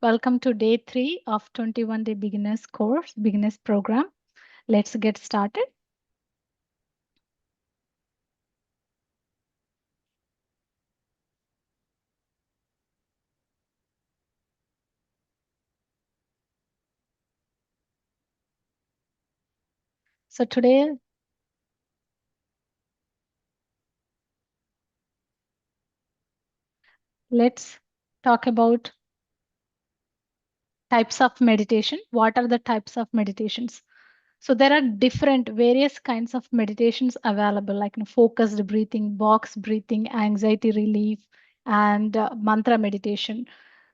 Welcome to day 3 of 21-day beginners program. Let's get started. So today, let's talk about types of meditation. What are the types of meditations? So there are various kinds of meditations available, like focused breathing, box breathing, anxiety relief, and mantra meditation.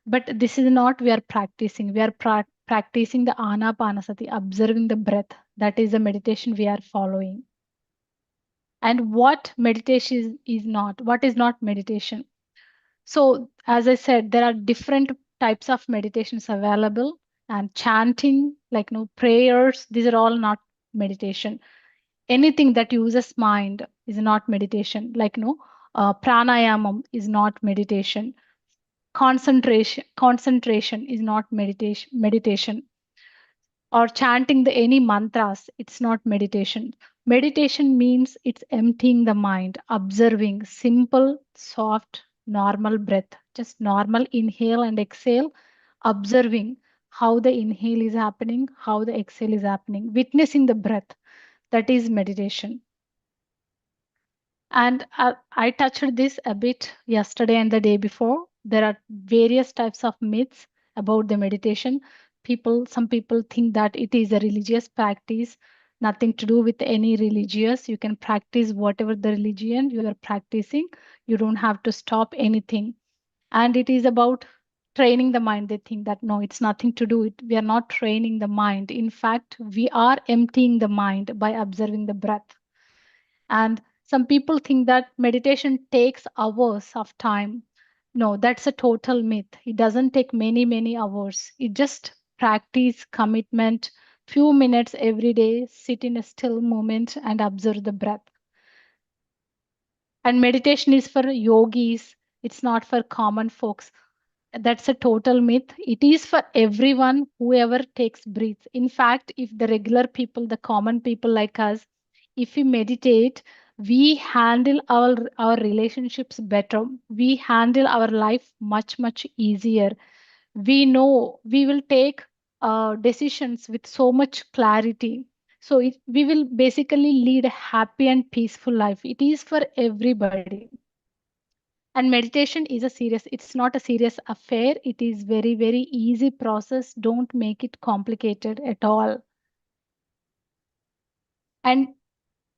But this is not we are practicing. We are practicing the anapanasati, observing the breath. That is the meditation we are following. And what meditation is not, what is not meditation. So as I said, there are different types of meditations available, and chanting, like prayers, these are all not meditation. Anything that uses mind is not meditation, like pranayamam is not meditation. Concentration is not meditation, or chanting the any mantras, it's not meditation. Meditation means it's emptying the mind, observing simple, soft, normal breath, just normal inhale and exhale, observing how the inhale is happening, how the exhale is happening, witnessing the breath. That is meditation. And I touched this a bit yesterday and the day before. There are various types of myths about the meditation. Some people think that it is a religious practice, nothing to do with any religious. You can practice whatever the religion you are practicing. You don't have to stop anything. And it is about training the mind. They think that no, it's nothing to do it. We are not training the mind. In fact, we are emptying the mind by observing the breath. And some people think that meditation takes hours of time. No, that's a total myth. It doesn't take many hours. It just practice, commitment, few minutes every day, sit in a still moment and observe the breath. And meditation is for yogis, it's not for common folks. That's a total myth. It is for everyone, whoever takes breath. In fact, if the regular people, the common people like us, if we meditate, we handle our relationships better. We handle our life much easier. We know we will take decisions with so much clarity. So we will basically lead a happy and peaceful life. It is for everybody. And meditation is it's not a serious affair. It is very easy process. Don't make it complicated at all. And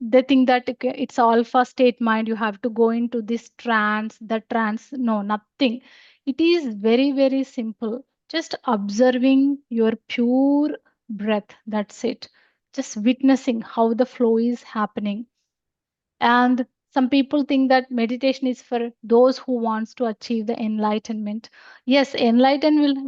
they think that okay, it's alpha state mind, you have to go into this trance, that trance. No, nothing. It is very simple. Just observing your pure breath, that's it. Just witnessing how the flow is happening. And some people think that meditation is for those who wants to achieve the enlightenment. Yes, enlightenment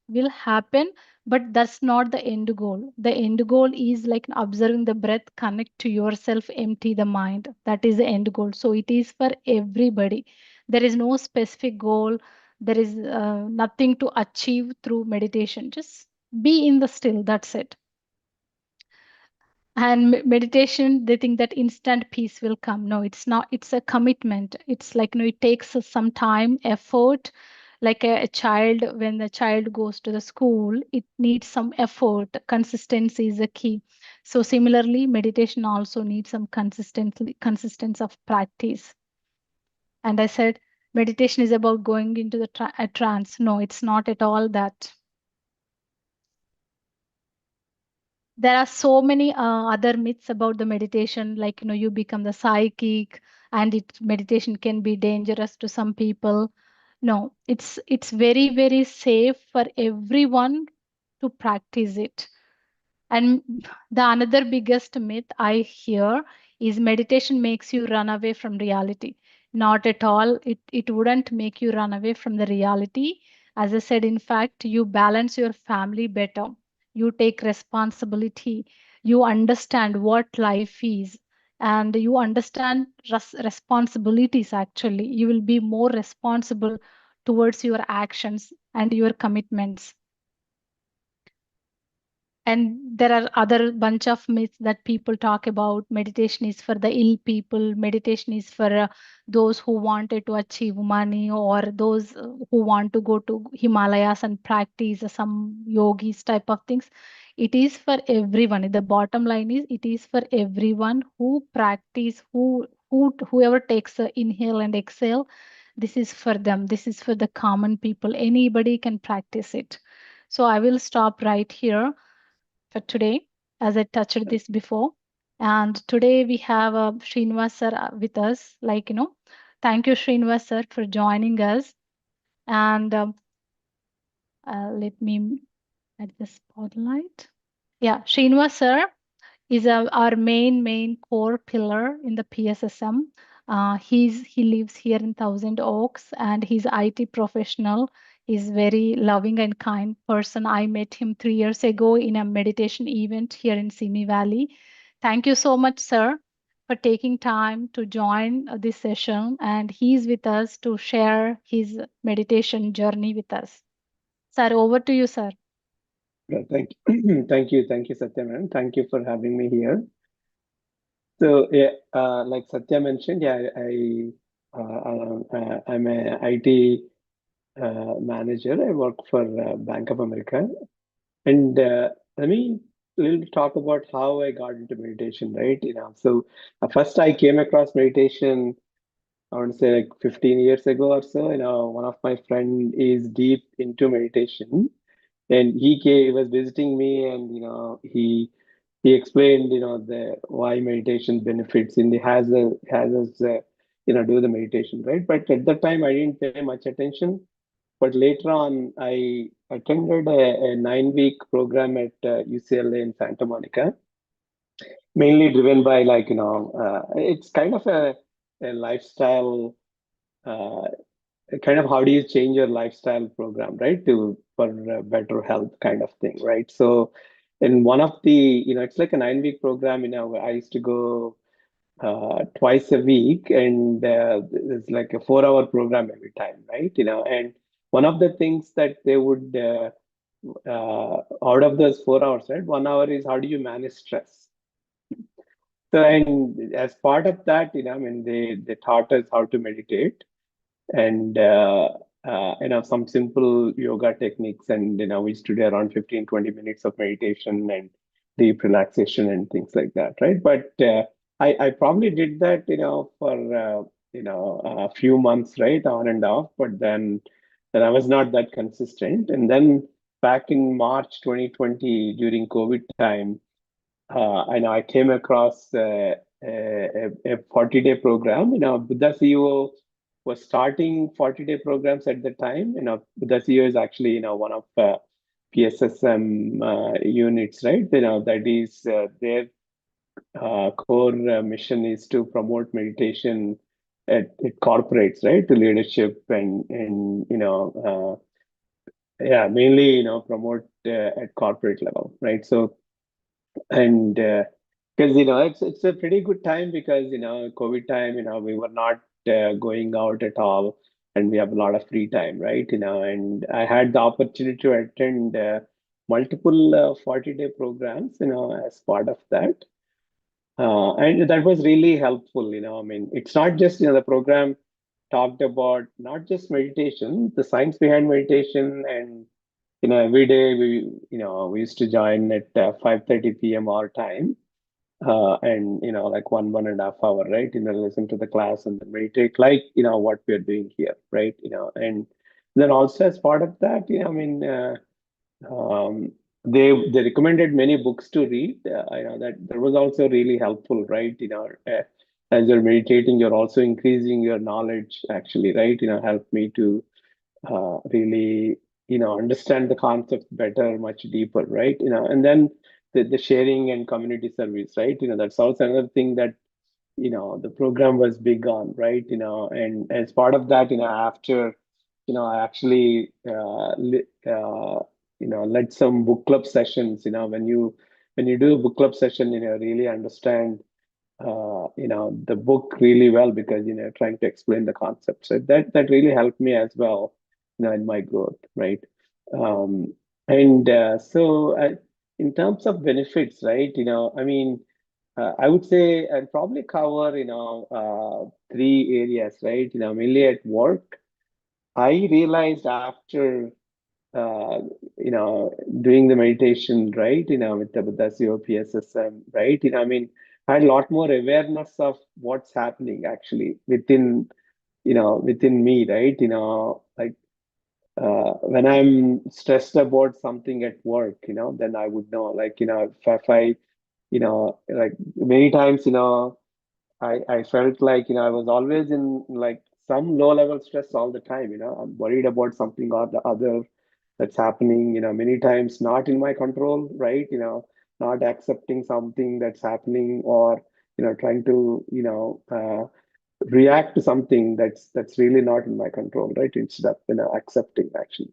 will happen, but that's not the end goal. The end goal is like observing the breath, connect to yourself, empty the mind. That is the end goal. So it is for everybody. There is no specific goal. There is nothing to achieve through meditation. Just be in the still. That's it. And meditation, they think that instant peace will come. No, it's not. It's a commitment. It's like it takes some time, effort. Like a child, when the child goes to the school, it needs some effort. Consistency is a key. So similarly, meditation also needs some consistency of practice. And I said meditation is about going into the a trance. No, it's not at all that. There are so many other myths about the meditation, like you become the psychic, and meditation can be dangerous to some people. No, it's very safe for everyone to practice it. And the another biggest myth I hear is meditation makes you run away from reality. Not at all. It wouldn't make you run away from the reality. As I said, in fact, you balance your family better. You take responsibility. You understand what life is. And you understand responsibilities actually. You will be more responsible towards your actions and your commitments. And there are other bunch of myths that people talk about. Meditation is for the ill people, meditation is for those who wanted to achieve money, or those who want to go to Himalayas and practice some yogis type of things. It is for everyone. The bottom line is it is for everyone who practice, whoever takes a inhale and exhale. This is for them. This is for the common people. Anybody can practice it. So I will stop right here for today, as I touched this before. And today we have Srinivas sir with us. Thank you, Srinivas sir, for joining us. And let me add the spotlight. Yeah, Srinivas sir is our main core pillar in the PSSM. He lives here in Thousand Oaks, and he's IT professional. He's very loving and kind person. I met him 3 years ago in a meditation event here in Simi Valley. Thank you so much, sir, for taking time to join this session, and he's with us to share his meditation journey with us. Sir, over to you, sir. Yeah, thank you. Thank you, Satya, man. Thank you for having me here. So, yeah, like Satya mentioned, yeah, I'm a IT manager. I work for Bank of America, and let me little talk about how I got into meditation, right? So first I came across meditation, I want to say like 15 years ago or so. One of my friend is deep into meditation, and he was visiting me, and he explained the why meditation benefits, and he has us do the meditation, right? But at that time I didn't pay much attention. But later on I attended a 9-week program at UCLA in Santa Monica, mainly driven by it's kind of a lifestyle, uh, kind of how do you change your lifestyle program, right, to for better health kind of thing, right? So in one of the, it's like a 9-week program. I used to go twice a week, and it's like a 4-hour program every time, right? And one of the things that they would out of those 4 hours, right, 1 hour is how do you manage stress. So, and as part of that, I mean, they taught us how to meditate, and some simple yoga techniques, and we used to do around 15-20 minutes of meditation and deep relaxation and things like that, right? But I probably did that for a few months, right, on and off, but then I was not that consistent. And then back in March 2020 during COVID time, I know I came across a 40-day program. Buddha CEO was starting 40-day programs at the time. Buddha CEO is actually one of PSSM units, right? That is their core mission is to promote meditation at corporates, right? To leadership, and yeah, mainly promote at corporate level, right? So, and because it's a pretty good time, because COVID time, we were not going out at all, and we have a lot of free time, right? And I had the opportunity to attend multiple 40-day programs as part of that, and that was really helpful. I mean, it's not just the program talked about not just meditation, the science behind meditation. And every day we used to join at 5:30 p.m. our time, and like 1.5 hour, right? Listen to the class and then meditate, like what we're doing here, right? And then also as part of that, I mean, um, they recommended many books to read. I know that was also really helpful, right? As you're meditating, you're also increasing your knowledge, actually, right? Help me to really understand the concept better, much deeper, right? And then the sharing and community service, right? That's also another thing that the program was big on, right? And as part of that, after I actually led some book club sessions. When you do a book club session, really understand the book really well, because trying to explain the concept. So that really helped me as well. in my growth, right? Um, and so in terms of benefits, right? I mean, I would say I'll probably cover, three areas, right? Mainly at work. I realized after uh, doing the meditation, right? With the COPSSM, right? I mean, I had a lot more awareness of what's happening actually within me, right? Like when I'm stressed about something at work, then I would know, like, if I, like many times, I felt like, I was always in like some low level stress all the time, I'm worried about something or the other that's happening, many times not in my control, right? Not accepting something that's happening, or, trying to, react to something that's really not in my control, right? Instead of, accepting actually.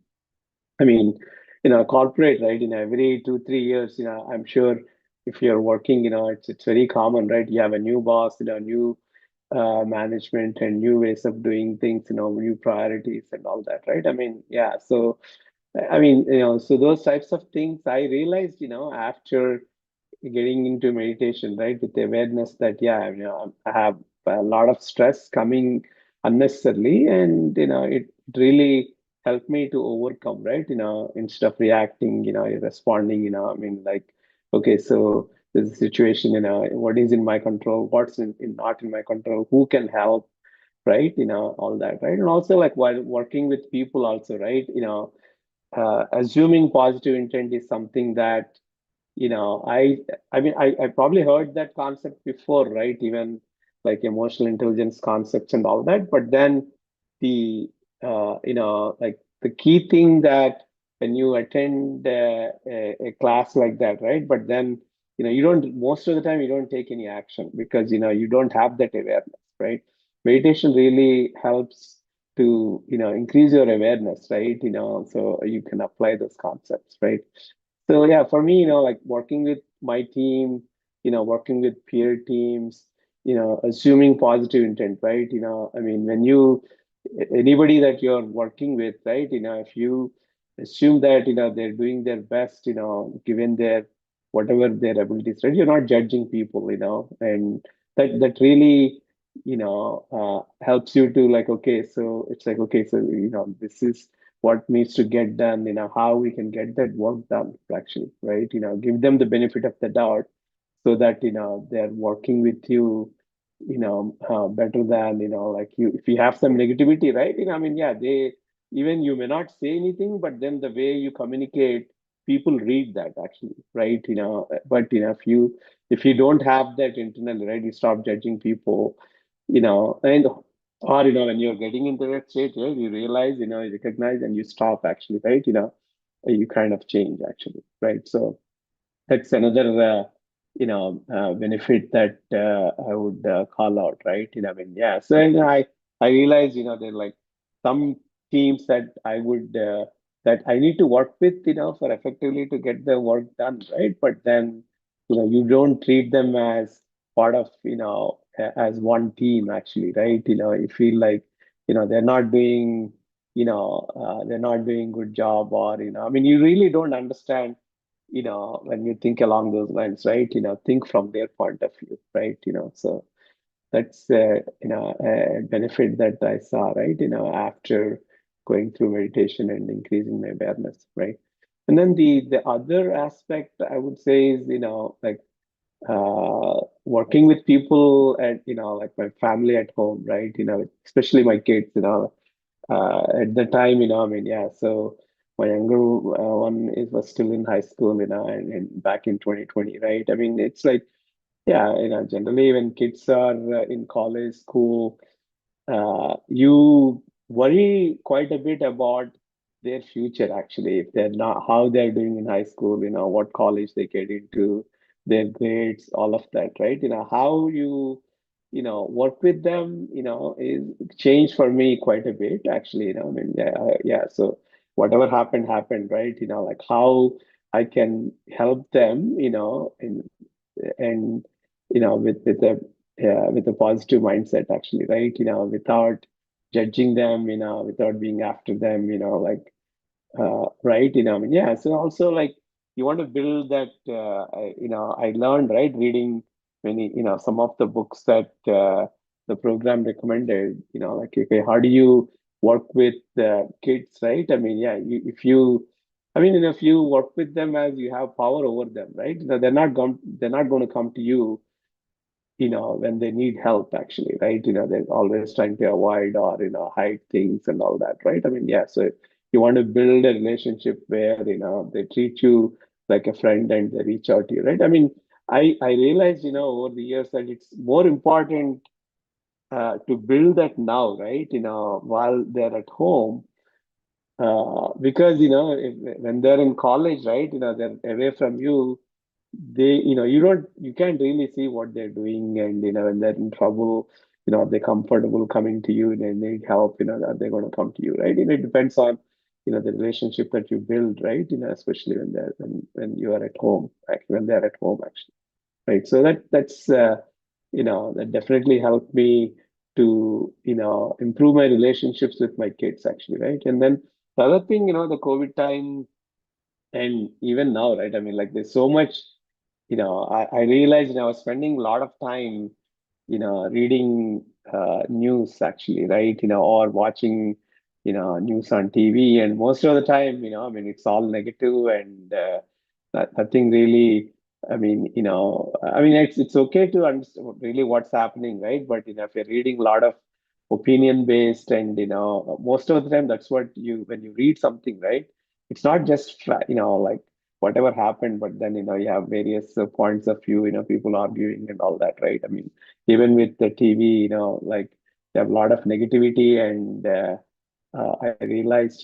I mean, corporate, right? Every 2, 3 years, I'm sure if you're working, it's very common, right? You have a new boss, new management and new ways of doing things, new priorities and all that, right? I mean, yeah. So, I mean, so those types of things I realized, after getting into meditation, right, with the awareness that, yeah, I have a lot of stress coming unnecessarily, and it really helped me to overcome, right? Instead of reacting, responding, I mean, like, okay, so there's a situation, what is in my control, what's not in my control, who can help, right? All that, right? And also, like, while working with people also, right? Assuming positive intent is something that I mean, I probably heard that concept before, right? Even like emotional intelligence concepts and all that. But then the, like the key thing that when you attend a class like that, right? But then, you don't, most of the time, you don't take any action because, you don't have that awareness, right? Meditation really helps to, increase your awareness, right? So you can apply those concepts, right? So yeah, for me, like working with my team, working with peer teams, assuming positive intent, right? I mean, when you anybody that you're working with, right? If you assume that, they're doing their best, given their whatever their abilities, right? You're not judging people, and that really, helps you to like, okay, so it's like, okay, so this is what needs to get done, how we can get that work done actually, right? Give them the benefit of the doubt so that, they're working with you, better than, like you, if you have some negativity, right? I mean, yeah, even you may not say anything, but then the way you communicate, people read that actually, right? But, if you don't have that internally, right, you stop judging people, and or when you're getting into that state, right, you realize, you recognize and you stop actually, right? You kind of change actually, right? So that's another benefit that I would call out, right? I mean, yeah. So I realize, there are like some teams that I would that I need to work with, for effectively to get the work done, right? But then, you don't treat them as part of, as one team actually, right? You feel like, they're not doing, they're not doing good job, or, I mean, you really don't understand, when you think along those lines, right? Think from their point of view, right? So that's a benefit that I saw, right? After going through meditation and increasing my awareness, right? And then the other aspect I would say is, like working with people and, like my family at home, right? Especially my kids, at the time, I mean, yeah, so my younger one was still in high school, and back in 2020, right? I mean, it's like, yeah, generally when kids are in college, school, you worry quite a bit about their future actually, if they're not, how they're doing in high school, what college they get into, their grades, all of that, right? How you work with them, is changed for me quite a bit actually, I mean, yeah, yeah, so whatever happened, right? Like how I can help them, and with a positive mindset actually, right? Without judging them, without being after them, right? I mean, yeah. So also like you want to build that. I learned, right, reading many, some of the books that the program recommended. Like, okay, how do you work with kids, right? I mean, yeah, if you, I mean, if you work with them as you have power over them, right? They're not going to come to you, when they need help, actually, right? They're always trying to avoid or, hide things and all that, right? I mean, yeah, so you want to build a relationship where, they treat you like a friend and they reach out to you, right? I mean, I realized, over the years that it's more important to build that now, right? While they're at home, because, when they're in college, right, they're away from you, you can't really see what they're doing, and when they're in trouble, they're comfortable coming to you, they need help, that they're going to come to you, right? It depends on the relationship that you build, right? Especially when you are at home, actually, when they're at home, actually, right? So that definitely helped me to improve my relationships with my kids, actually, right? And then the other thing, the COVID time, and even now, right? I mean, like, there's so much, I realized, I was spending a lot of time, reading news, actually, right? Or watching, news on TV. And most of the time, I mean, it's all negative, and nothing really, I mean, it's okay to understand really what's happening, right? But, if you're reading a lot of opinion based, and, most of the time, that's what when you read something, right? It's not just, like, whatever happened, but then, you have various points of view, people arguing and all that, right? I mean, even with the TV, like, they have a lot of negativity, and I realized,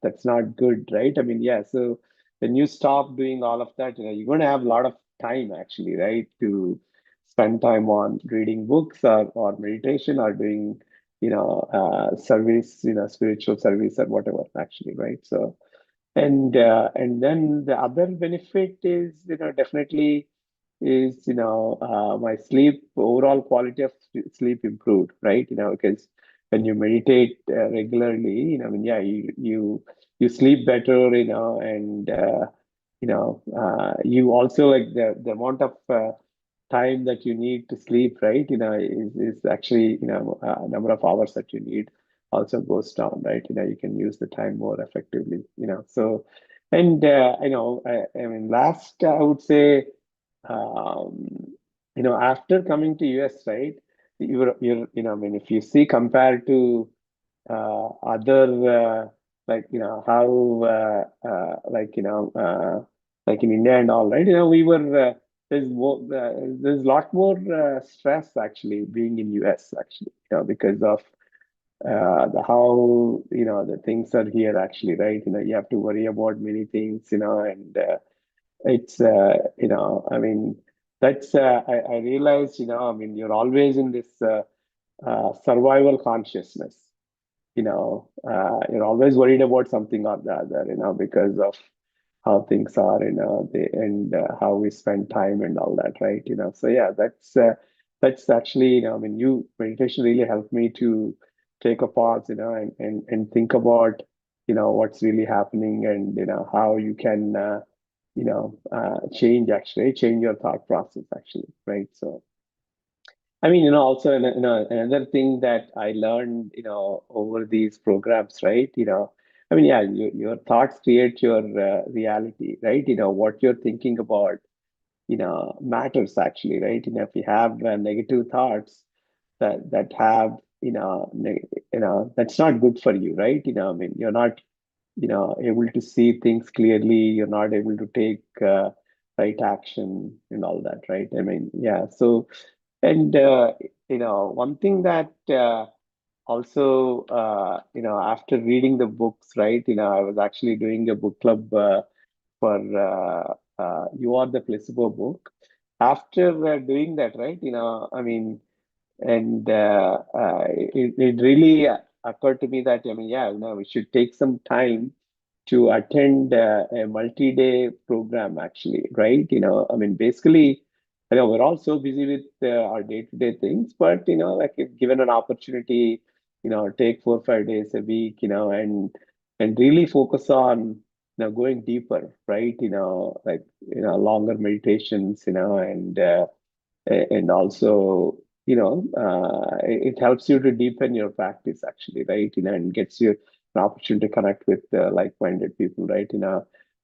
that's not good, right? I mean, yeah. So when you stop doing all of that, you're going to have a lot of time, actually, right, to spend time on reading books, or meditation, or doing, service, spiritual service or whatever, actually, right? So, and then the other benefit is, definitely is, my sleep, overall quality of sleep improved, right? Because when you meditate regularly, I mean, yeah, you sleep better, and you also, like, the amount of time that you need to sleep, right? Is actually, number of hours that you need also goes down, right? You can use the time more effectively, so, and I mean, last, I would say, after coming to US, right? I mean, if you see, compared to other, like, how, like in India and all, right? We were, there's a lot more stress, actually, being in US, actually, because of how, the things are here, actually, right? You have to worry about many things, and it's, I mean, I realized, I mean, you're always in this survival consciousness. You're always worried about something or the other, because of how things are, and how we spend time and all that, right? So yeah, that's actually, I mean, meditation really helped me to take a pause, and think about, what's really happening, and how you can, change your thought process, actually, right? So, I mean, also, another thing that I learned, over these programs, right? I mean, yeah, your thoughts create your reality, right? What you're thinking about, matters, actually, right? If you have negative thoughts that have, that's not good for you, right? I mean, you're not, able to see things clearly. You're not able to take right action and all that, right? I mean, yeah. So, and one thing that also, after reading the books, right? I was actually doing a book club for You Are the Placebo book. After doing that, right? I mean, and it really occurred to me that, I mean, yeah, we should take some time to attend a multi-day program, actually, right? I mean, basically, we're all so busy with our day-to-day things, but, like, if given an opportunity, take 4 or 5 days a week, and really focus on, going deeper, right? Like, longer meditations, and also, it helps you to deepen your practice actually, right? And gets you an opportunity to connect with like-minded people, right?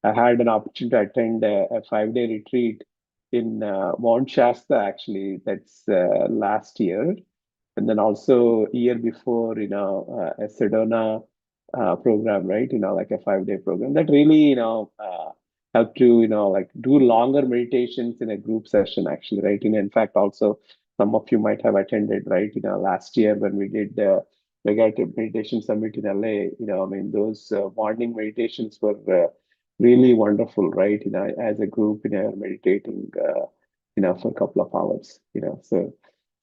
I had an opportunity to attend a 5-day retreat in Mount Shasta actually. That's last year, and then also year before, a Sedona program, right? Like a 5-day program that really, help to, like do longer meditations in a group session, actually, right? In fact, also some of you might have attended, right? Last year when we did the Regatta Meditation Summit in LA, I mean, those morning meditations were really wonderful, right? As a group, meditating, for a couple of hours, so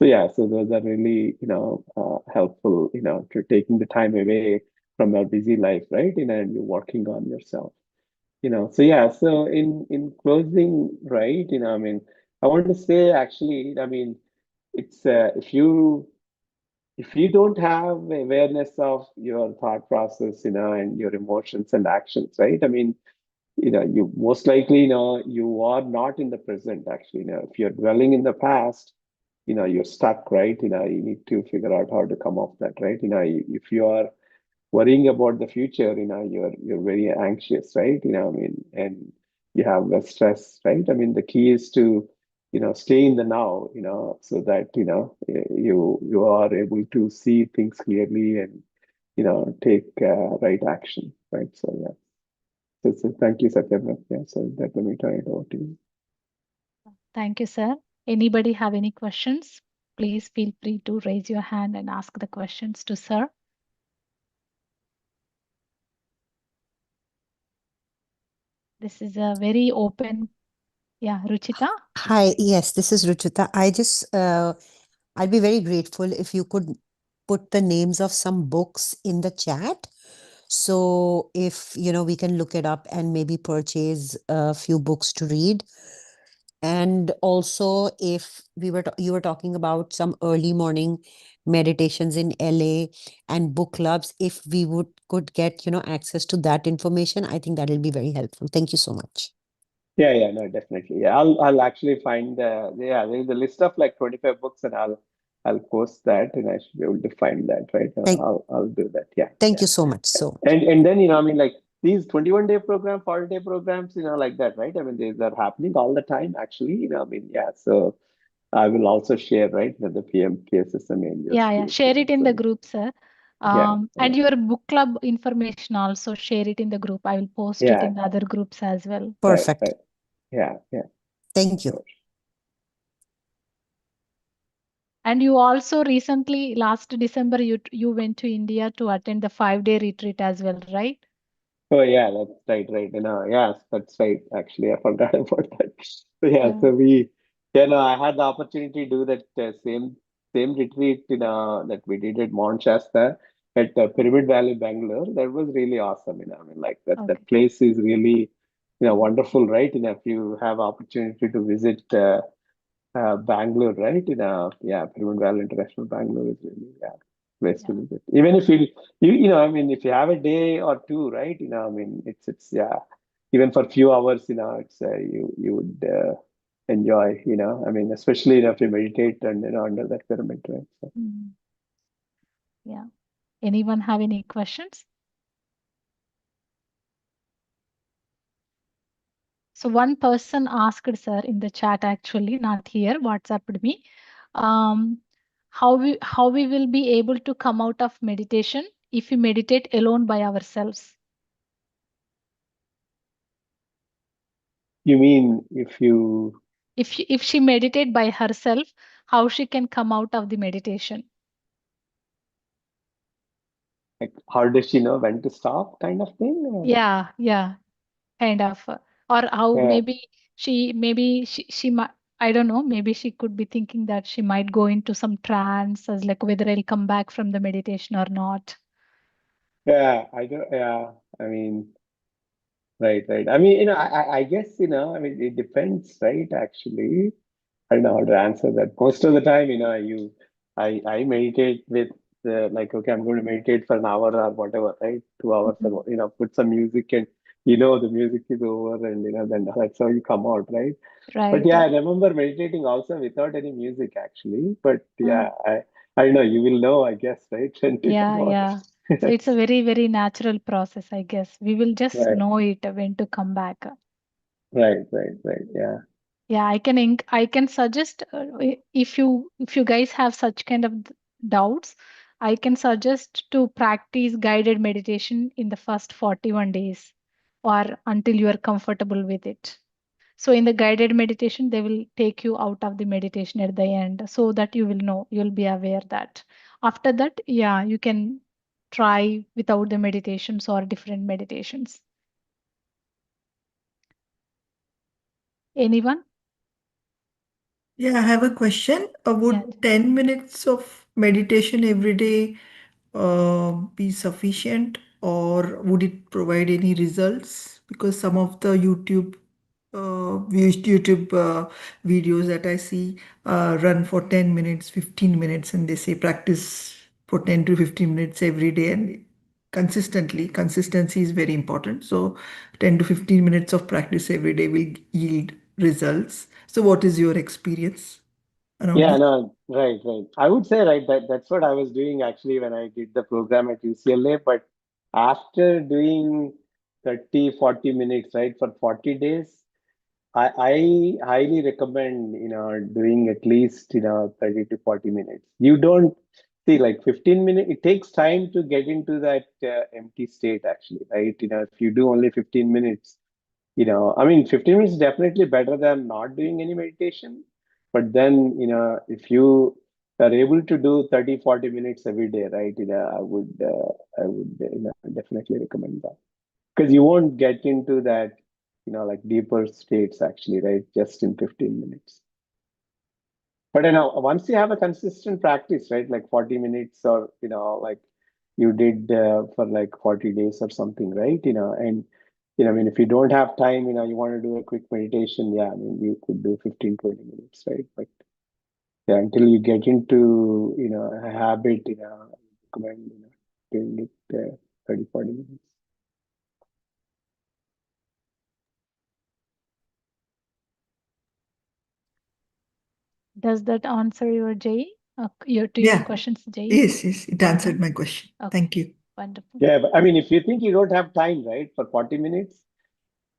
yeah, so those are really, helpful, to taking the time away from your busy life, right? And you're working on yourself, So yeah, so in closing, right? I mean, I want to say actually, I mean, it's if you don't have awareness of your thought process, and your emotions and actions, right? I mean, you most likely, you are not in the present actually. If you're dwelling in the past, you're stuck, right? You need to figure out how to come off that, right? If you are worrying about the future, you're very anxious, right? I mean, and you have less stress, right? I mean, the key is to, stay in the now, so that, you are able to see things clearly and, take right action, right? So yeah. So thank you, Satya. Yeah, so that let me turn it over to you. Thank you, sir. Anybody have any questions? Please feel free to raise your hand and ask the questions to sir. This is a very open. Yeah, Ruchita. Hi, yes, this is Ruchita. I'd be very grateful if you could put the names of some books in the chat. So if, we can look it up and maybe purchase a few books to read. And also if you were talking about some early morning meditations in LA and book clubs, if we could get, access to that information, I think that'll be very helpful. Thank you so much. Yeah, no, definitely. Yeah, I'll actually find there's a list of like 25 books, and I'll post that, and I should be able to find that, right? Thank, I'll do that. Yeah, thank yeah. you so much. So And then, I mean, like these 21-day program, 40-day programs, like that, right? I mean, these are happening all the time, actually. I mean, yeah. So I will also share, right, that the PM PSS just Yeah. group, Share it in the so group, sir. yeah, And your book club information also share it in the group. I will post it yeah, in the other groups as well. perfect. right. Yeah. Thank you. Sure. And you also recently, last December, you went to India to attend the 5-day retreat as well, right? Oh yeah, that's right, right. Yes, that's right. Actually, I forgot about that. So yeah, Yeah. so I had the opportunity to do that same retreat, that we did at Mount Shasta at Pyramid Valley, Bangalore. That was really awesome. I mean, like that Okay. place is really, wonderful, right? If you have opportunity to visit Bangalore, right? Yeah, Pyramid Valley International Bangalore is really, yeah, place to Yeah. visit. Even if I mean, if you have a day or two, right? I mean, it's yeah, even for a few hours, it's you would enjoy, I mean, especially if you meditate and under that pyramid, right? So. Mhm. Yeah. Anyone have any questions? So one person asked, sir, in the chat, actually, not here, WhatsApped me, um, how we will be able to come out of meditation if we meditate alone by ourselves. You mean If she meditate by herself, how she can come out of the meditation? like, how does she know when to stop, kind of thing? Yeah, kind of. Or how Yeah. maybe she might, I don't know, maybe she could be thinking that she might go into some trance as like whether I'll come back from the meditation or not. Yeah, I don't. Yeah, I mean. Right. I mean, I guess, I mean, it depends, right? Actually, I don't know how to answer that. Most of the time, I meditate with like, okay, I'm going to meditate for an hour or whatever, right? 2 hours, Mhm. or put some music, and the music is over, and then that's how you come out, right? But Right. yeah, I remember meditating also without any music actually. But Uh, yeah, I know you will know, I guess, right? When to yeah, come out. yeah. So it's a very, very natural process, I guess. We will just Right, know it when to come back. right. Yeah. Yeah, I can suggest if you guys have such kind of doubts, I can suggest to practice guided meditation in the first 41 days or until you are comfortable with it. So in the guided meditation, they will take you out of the meditation at the end so that you will know, you'll be aware that. After that, yeah, you can try without the meditations or different meditations. Anyone? Yeah, I have a question. Yeah. Would 10 minutes of meditation every day be sufficient, or would it provide any results? Because some of the YouTube videos that I see run for 10 minutes, 15 minutes, and they say practice for 10 to 15 minutes every day and consistently. Consistency is very important. So 10 to 15 minutes of practice every day will yield results. So what is your experience around Yeah, this? no, right. I would say, right, that's what I was doing actually when I did the program at UCLA. But after doing 30, 40 minutes, right, for 40 days, I highly recommend, doing at least, 30 to 40 minutes. You don't see, like, 15 minutes, it takes time to get into that empty state actually, right? If you do only 15 minutes, I mean, 15 minutes is definitely better than not doing any meditation. But then, if you are able to do 30, 40 minutes every day, right, I would, definitely recommend that. Because you won't get into that, like deeper states actually, right, just in 15 minutes. But once you have a consistent practice, right, like 40 minutes, or, like you did for like 40 days or something, right? And, I mean, if you don't have time, you want to do a quick meditation, yeah, I mean, you could do 15, 20 minutes, right? But yeah, until you get into, a habit, I recommend, doing it 30, 40 minutes. Does that answer your Jay? Your Yeah, questions, Jay? yes, it Okay. answered my question. Okay. Thank you. Wonderful. Yeah, but I mean, if you think you don't have time, right, for 40 minutes,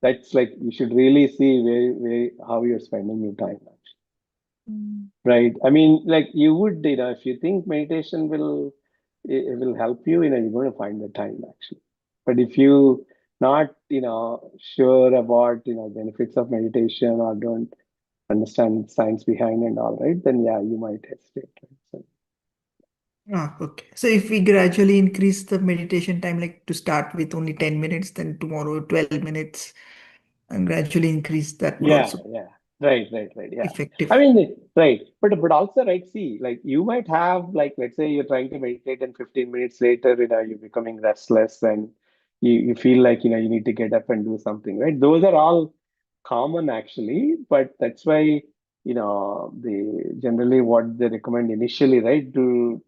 that's like you should really see where how you're spending your time actually. Mm, Right. I mean, like you would, if you think meditation it will help you, you're going to find the time actually. But if you not, sure about, benefits of meditation, or don't understand science behind and all, right, then yeah, you might hesitate. Right? So, Ah, okay. So if we gradually increase the meditation time, like to start with only 10 minutes, then tomorrow 12 minutes, and gradually increase, that would yeah, also yeah. Right. be Yeah. I effective. mean, right. But also, right, see, like you might have, like, let's say you're trying to meditate and 15 minutes later, you're becoming restless, and you feel like, you need to get up and do something, right? Those are all common actually, but that's why, they generally what they recommend initially, right, to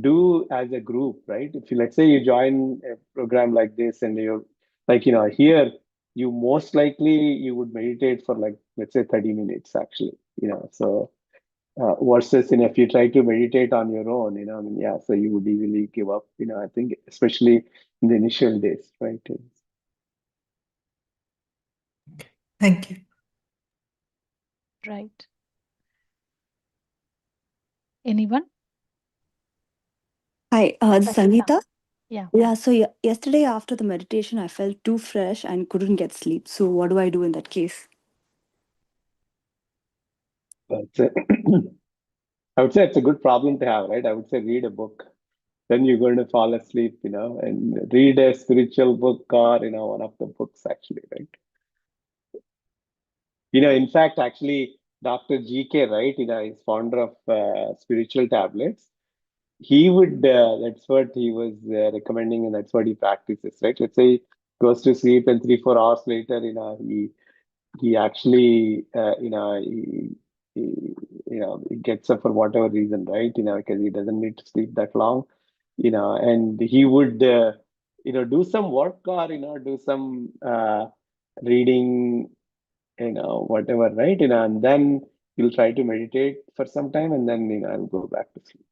do as a group, right? If you, let's say you join a program like this, and you're like, here, you most likely you would meditate for, like, let's say 30 minutes actually, so versus, if you try to meditate on your own, I mean, yeah, so you would easily give up, I think, especially in the initial days, right? Thank you. right. Anyone? Hi, this is Sakita. Anita. Yeah. Yeah, so yesterday after the meditation, I felt too fresh and couldn't get sleep. So, what do I do in that case? But I would say it's a good problem to have, right? I would say read a book, then you're going to fall asleep, and read a spiritual book, or, one of the books actually, right? In fact, actually, Dr. GK, right, is founder of spiritual tablets. He would, that's what he was recommending, and that's what he practices, right? Let's say he goes to sleep, and 3, 4 hours later, he actually, he gets up for whatever reason, right? Because he doesn't need to sleep that long. and he would, do some work or, do some reading, whatever, right? And then you'll try to meditate for some time and then, I'll go back to sleep.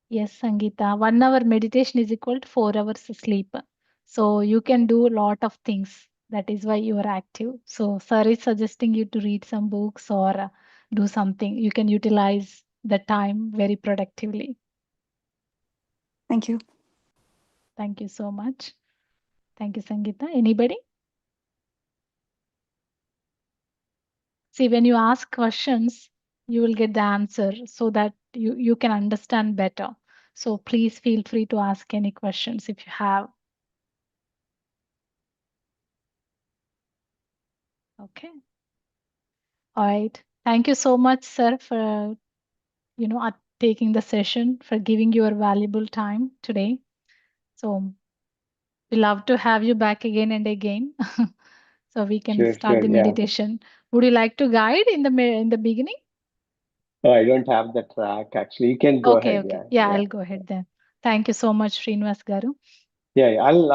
Yes, Sangeeta. 1 hour meditation is equal to 4 hours sleep. So you can do a lot of things. That is why you are active. So sir is suggesting you to read some books or do something. You can utilize the time very productively. Thank you. Thank you so much. Thank you, Sangeeta. Anybody? See, when you ask questions, you will get the answer so that you can understand better. So please feel free to ask any questions if you have. Okay. All right. Thank you so much, sir, for taking the session, for giving your valuable time today. So we love to have you back again and again. So we can Sure, start sure, the yeah. meditation. Would you like to guide in the beginning? Oh, I don't have the track actually. You can go Okay, ahead, okay. yeah, Yeah, yeah, I'll go ahead then. Thank you so much, Srinivas Garu. yeah. I'll